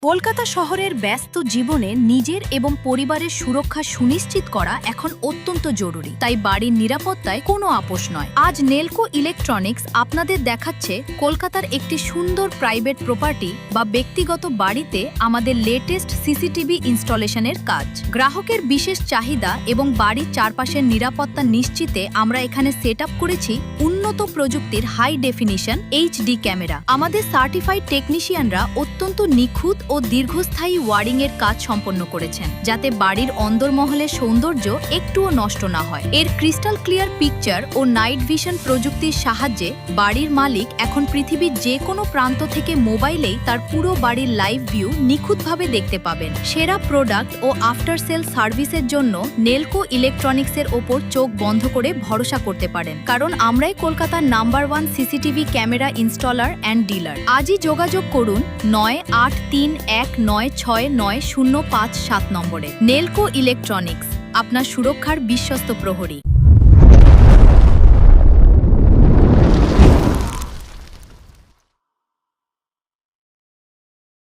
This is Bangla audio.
কলকাতা শহরের ব্যস্ত জীবনে নিজের এবং পরিবারের সুরক্ষা সুনিশ্চিত করা এখন অত্যন্ত জরুরি, তাই বাড়ির নিরাপত্তায় কোনো আপোষ নয়। আজ নেলকো ইলেকট্রনিক্স আপনাদের দেখাচ্ছে কলকাতার একটি সুন্দর প্রাইভেট প্রপার্টি বা ব্যক্তিগত বাড়িতে আমাদের লেটেস্ট সিসিটিভি ইনস্টলেশনের কাজ। গ্রাহকের বিশেষ চাহিদা এবং বাড়ির চারপাশের নিরাপত্তা নিশ্চিতে আমরা এখানে সেট আপ করেছি উন্নত প্রযুক্তির হাই ডেফিনিশন এইচডি ক্যামেরা। আমাদের সার্টিফাইড টেকনিশিয়ানরা অত্যন্ত নিখুঁত ও দীর্ঘস্থায়ী ওয়ারিং এর কাজ সম্পন্ন করেছেন, যাতে বাড়ির অন্দরমহলের সৌন্দর্য একটুও নষ্ট না হয়। এর ক্রিস্টাল ক্লিয়ার পিকচার ও নাইট ভিশন প্রযুক্তির সাহায্যে বাড়ির মালিক এখন পৃথিবীর যে কোনো প্রান্ত থেকে মোবাইলেই তার পুরো বাড়ির লাইভ ভিউ নিখুঁতভাবে দেখতে পাবেন। সেরা প্রোডাক্ট ও আফটার সেল সার্ভিসের জন্য নেলকো ইলেকট্রনিক্সের ওপর চোখ বন্ধ করে ভরসা করতে পারেন, কারণ আমরাই কলকাতার number 1 CCTV camera installer and dealer. আজই যোগাযোগ করুন 9831969057 নম্বরে। নেলকো ইলেকট্রনিক্স, আপনার সুরক্ষার বিশ্বস্ত প্রহরী।